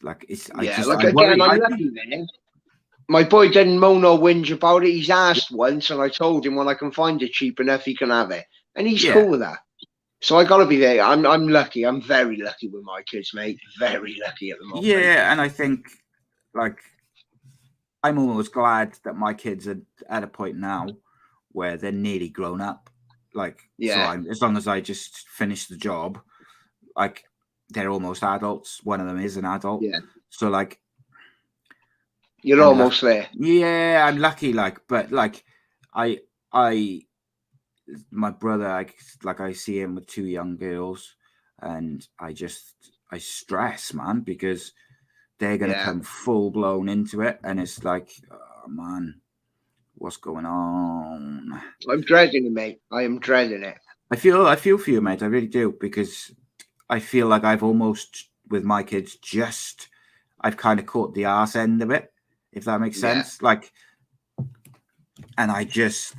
Like I'm lucky there. My boy didn't moan or whinge about it. He's asked once, and I told him when I can find it cheap enough, he can have it, and he's cool with that. So I got to be there. I'm lucky. I'm very lucky with my kids, mate. Very lucky at the moment. Yeah, and I think like I'm almost glad that my kids are at a point now where they're nearly grown up. Like, so as long as I just finish the job, like they're almost adults. One of them is an adult. Yeah. So like, you're almost there. Yeah, I'm lucky. Like, but like, my brother, I see him with 2 young girls, and I stress, man, because they're gonna come full blown into it, and it's like, oh man, what's going on? I'm dreading it, mate. I am dreading it. I feel for you, mate. I really do, because I feel like I've almost, with my kids, I've kind of caught the arse end of it, if that makes sense. Like, and I just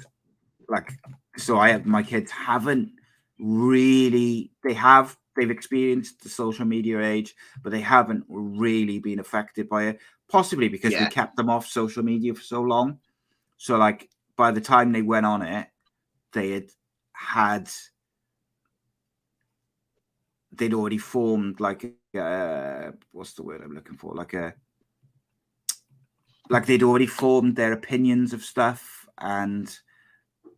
like, so my kids haven't really, they've experienced the social media age, but they haven't really been affected by it, possibly because we kept them off social media for so long. So like, by the time they went on it, they'd already formed like what's the word I'm looking for? Like they'd already formed their opinions of stuff and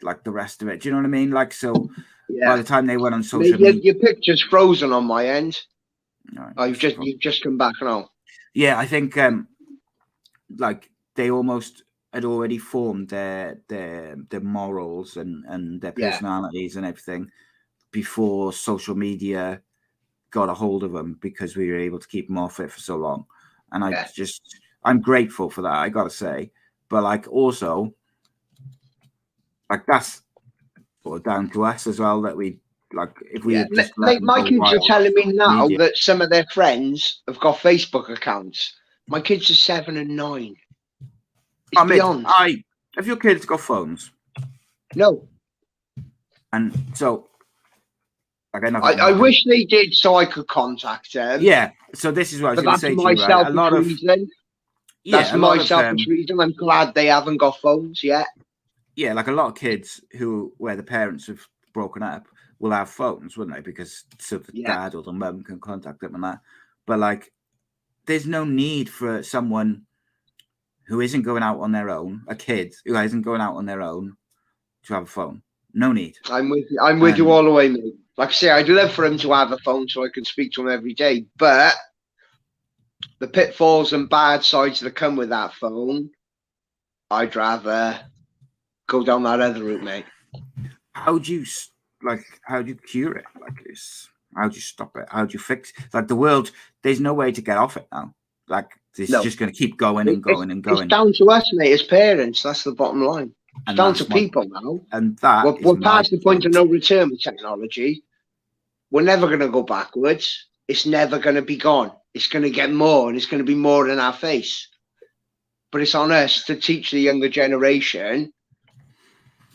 like the rest of it. Do you know what I mean? Like, so by the time they went on social media, your picture's frozen on my end. Right, you've just come back now. Yeah, I think like they almost had already formed their morals and their personalities and everything before social media got a hold of them, because we were able to keep them off it for so long. And I'm grateful for that, I gotta say. But like, also, like, that's down to us as well, that we, like, if we had just my kids are telling me now that some of their friends have got Facebook accounts. My kids are 7 and 9. It's beyond. Have your kids got phones? No. And so I wish they did, so I could contact them. Yeah, so this is what I was going to say to you, right? A lot of reason. That's my selfish reason. I'm glad they haven't got phones yet. Yeah, like a lot of kids where the parents have broken up will have phones, wouldn't they? Because so the dad or the mum can contact them and that. But like, there's no need for someone who isn't going out on their own, a kid who isn't going out on their own, to have a phone. No need. I'm with you. I'm with you all the way, mate. Like I say, I'd love for him to have a phone so I could speak to him every day. But the pitfalls and bad sides that come with that phone, I'd rather go down that other route, mate. How do you cure it? Like, how do you stop it? How do you fix it? Like, the world, there's no way to get off it now. Like, it's just going to keep going and going and going. It's down to us, mate, as parents. That's the bottom line. It's down to people now. And that we're past the point of no return with technology. We're never going to go backwards. It's never going to be gone. It's going to get more, and it's going to be more in our face. But it's on us to teach the younger generation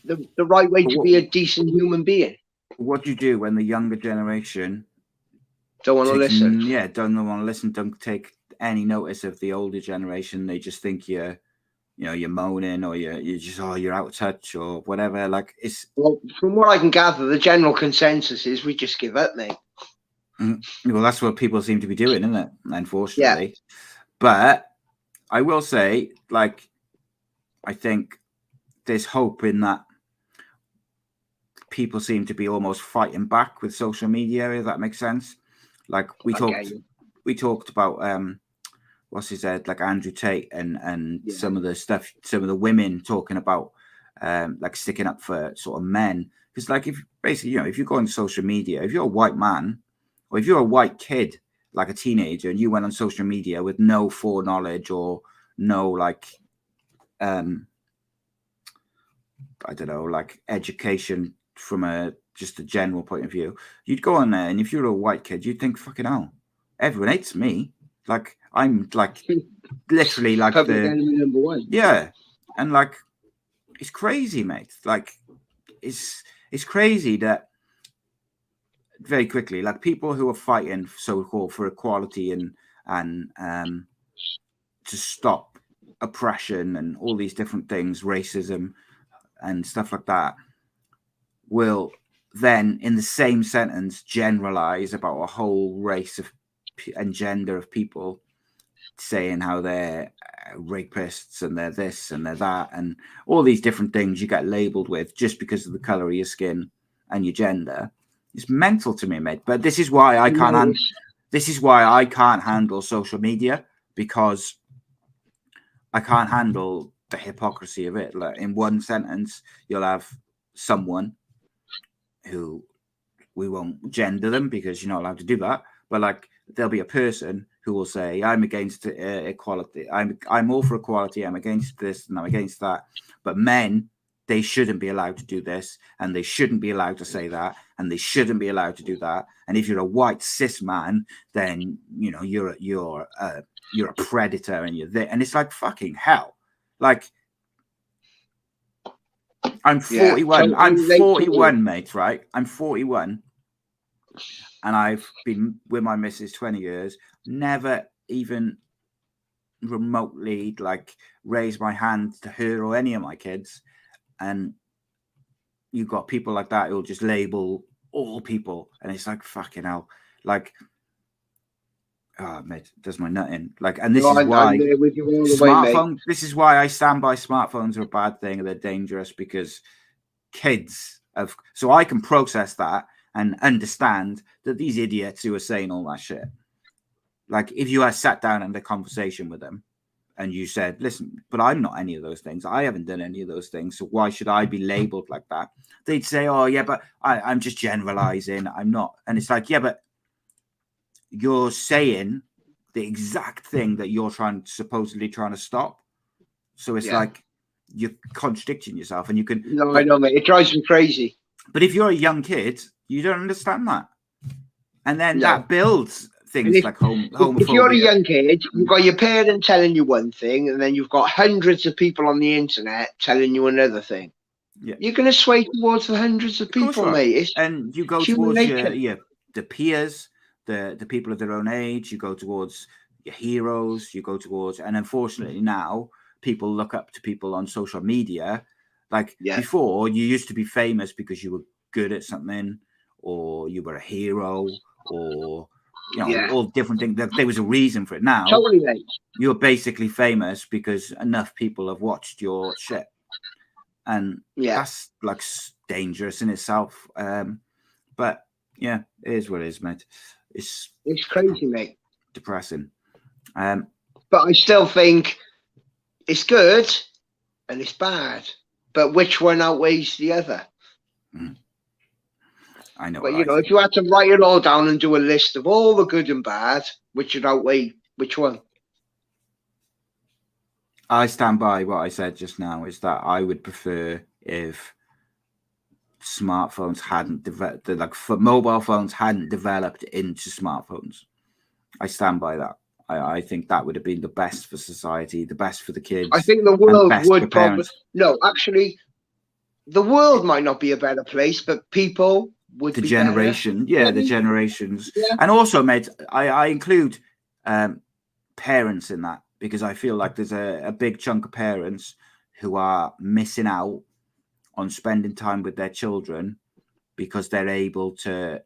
the right way to be a decent human being. What do you do when the younger generation don't want to listen? Yeah, don't want to listen. Don't take any notice of the older generation. They just think you're moaning, or you're just, you're out of touch or whatever. Like, well, from what I can gather, the general consensus is we just give up, mate. Well, that's what people seem to be doing, isn't it? Unfortunately. Yeah. But I will say, like, I think there's hope in that people seem to be almost fighting back with social media, if that makes sense. Like, we talked about what's his head, like Andrew Tate and some of the stuff, some of the women talking about like sticking up for sort of men. Because like, if basically, if you go on social media, if you're a white man or if you're a white kid, like a teenager, and you went on social media with no foreknowledge or no like I don't know, like education from just a general point of view, you'd go on there, and if you're a white kid, you'd think, fucking hell, everyone hates me. Like, I'm like literally like public enemy number one. Yeah. And like, it's crazy, mate. Like, it's crazy that very quickly, like people who are fighting so-called for equality and to stop oppression and all these different things, racism and stuff like that, will then in the same sentence generalize about a whole race of and gender of people, saying how they're rapists and they're this and they're that and all these different things you get labeled with just because of the color of your skin and your gender. It's mental to me, mate. But this is why I can't. This is why I can't handle social media, because I can't handle the hypocrisy of it. Like in one sentence, you'll have someone who, we won't gender them because you're not allowed to do that, but like there'll be a person who will say, I'm against equality. I'm all for equality. I'm against this and I'm against that. But men, they shouldn't be allowed to do this, and they shouldn't be allowed to say that, and they shouldn't be allowed to do that. And if you're a white cis man, then you know you're a predator, and you're there. And it's like fucking hell. Like I'm 41. I'm 41, mate. Right? I'm 41, and I've been with my missus 20 years. Never even remotely like raised my hand to her or any of my kids. And you've got people like that who'll just label all people, and it's like fucking hell. Like, oh mate, does my nut in. Like, and this is why smartphone. This is why I stand by smartphones are a bad thing. They're dangerous because kids have. So I can process that and understand that these idiots who are saying all that shit. Like, if you had sat down and had a conversation with them, and you said, listen, but I'm not any of those things. I haven't done any of those things. So why should I be labeled like that? They'd say, oh, yeah, but I'm just generalizing. I'm not. And it's like, yeah, but you're saying the exact thing that you're supposedly trying to stop. So it's like you're contradicting yourself, and you can. No, I know, mate. It drives me crazy. But if you're a young kid, you don't understand that. And then that builds things like homophobia. If you're a young kid, you've got your parent telling you one thing, and then you've got hundreds of people on the internet telling you another thing. Yeah. You're going to sway towards the hundreds of people, mate. And you go towards the peers, the people of their own age. You go towards your heroes. You go towards, and unfortunately now people look up to people on social media. Like before, you used to be famous because you were good at something, or you were a hero, or all different things. There was a reason for it. Now, totally, mate. You're basically famous because enough people have watched your shit, and that's like dangerous in itself. But yeah, it is what it is, mate. It's crazy, mate. Depressing. But I still think it's good and it's bad. But which one outweighs the other? I know. But if you had to write it all down and do a list of all the good and bad, which would outweigh which one? I stand by what I said just now, is that I would prefer if smartphones hadn't developed, mobile phones hadn't developed into smartphones. I stand by that. I think that would have been the best for society, the best for the kids. I think the world would probably... No, actually, the world might not be a better place, but people would be better. The generations. Yeah. And also, mate, I include parents in that, because I feel like there's a big chunk of parents who are missing out on spending time with their children because they're able to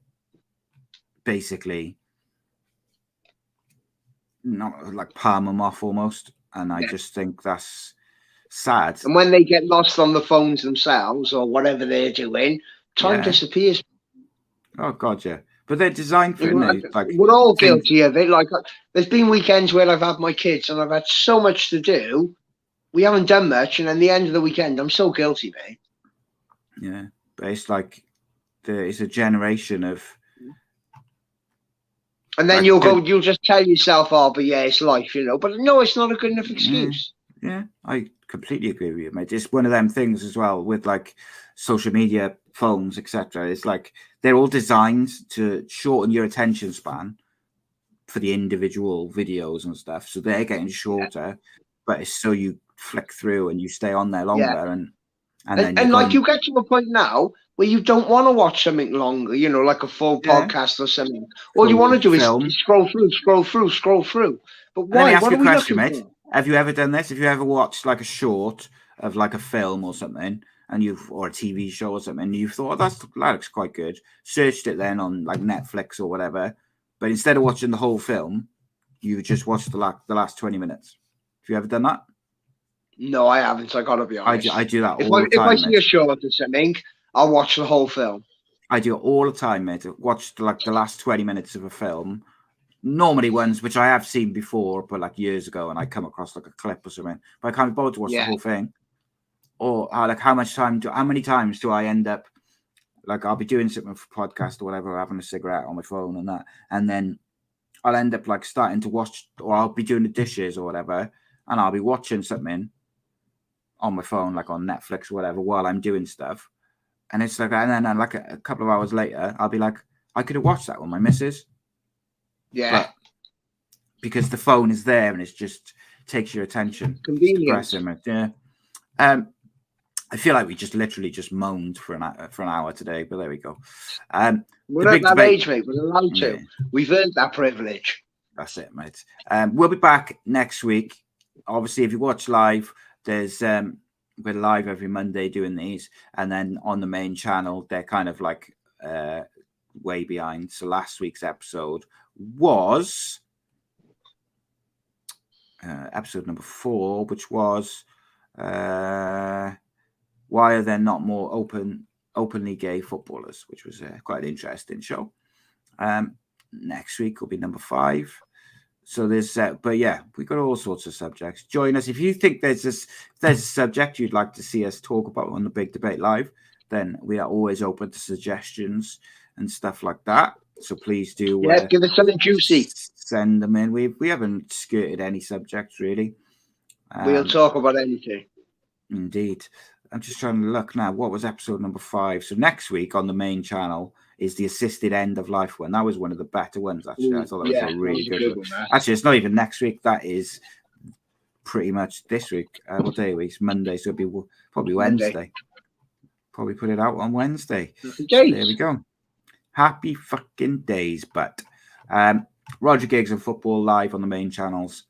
basically not like palm them off almost. And I just think that's sad. And when they get lost on the phones themselves or whatever they're doing, time disappears. Oh God, yeah. But they're designed for it. Like, we're all guilty of it. Like, there's been weekends where I've had my kids and I've had so much to do. We haven't done much, and at the end of the weekend, I'm so guilty, mate. Yeah, but it's like it's a generation of. And then you'll just tell yourself, oh, but yeah, it's life, But no, it's not a good enough excuse. Yeah, I completely agree with you, mate. It's one of them things as well with like social media, phones, etc. It's like they're all designed to shorten your attention span for the individual videos and stuff. So they're getting shorter, but it's so you flick through and you stay on there longer. And then like you get to a point now where you don't want to watch something longer, you know, like a full podcast or something. All you want to do is scroll through. But why? Let me ask What you are a we question, looking mate. for? Have you ever done this? Have you ever watched like a short of like a film or something, and or a TV show or something, and you've thought, that looks quite good. Searched it then on like Netflix or whatever, but instead of watching the whole film, you just watched the last 20 minutes. Have you ever done that? No, I haven't. I gotta be honest. I do that all the time. If I see a short or something, I'll watch the whole film. I do it all the time, mate. Watch like the last 20 minutes of a film. Normally ones which I have seen before, but like years ago, and I come across like a clip or something. But I can't be bothered to watch the whole thing. Or like how many times do I end up, like I'll be doing something for podcast or whatever, having a cigarette on my phone and that, and then I'll end up like starting to watch, or I'll be doing the dishes or whatever, and I'll be watching something on my phone, like on Netflix or whatever, while I'm doing stuff. And it's like, and then like a couple of hours later, I'll be like, I could have watched that with my missus. Yeah. But because the phone is there and it just takes your attention. Convenient. Yeah. I feel like we just literally just moaned for an hour today, but there we go. We're at that age, mate. We're allowed to. Yeah. We've earned that privilege. That's it, mate. We'll be back next week. Obviously, if you watch live, there's we're live every Monday doing these, and then on the main channel, they're kind of like way behind. So last week's episode was episode number 4, which was why are there not more openly gay footballers, which was quite an interesting show. Next week will be number 5. So there's, but yeah, we got all sorts of subjects. Join us if you think there's a subject you'd like to see us talk about on the Big Debate Live. Then we are always open to suggestions and stuff like that. So please do. Give us something juicy. Send them in. We haven't skirted any subjects really. We'll talk about anything. Indeed. I'm just trying to look now. What was episode number 5? So next week on the main channel is the assisted end of life one. That was one of the better ones, actually. I thought that was a really good one. Actually, it's not even next week. That is pretty much this week. What day are we? It's Monday, so it'll be probably Wednesday. Probably put it out on Wednesday. So there we go. Happy fucking days, but Rhodri Giggs and football live on the main channels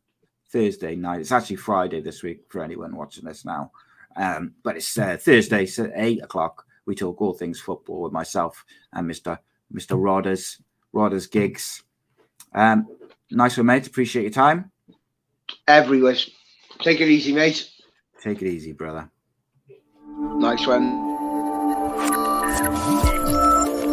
Thursday night. It's actually Friday this week for anyone watching this now. But it's Thursday, so 8 o'clock. We talk all things football with myself and Mr. Rhodri Giggs. Nice one, mate. Appreciate your time. Everywhere. Take it easy, mate. Take it easy, brother. Nice one.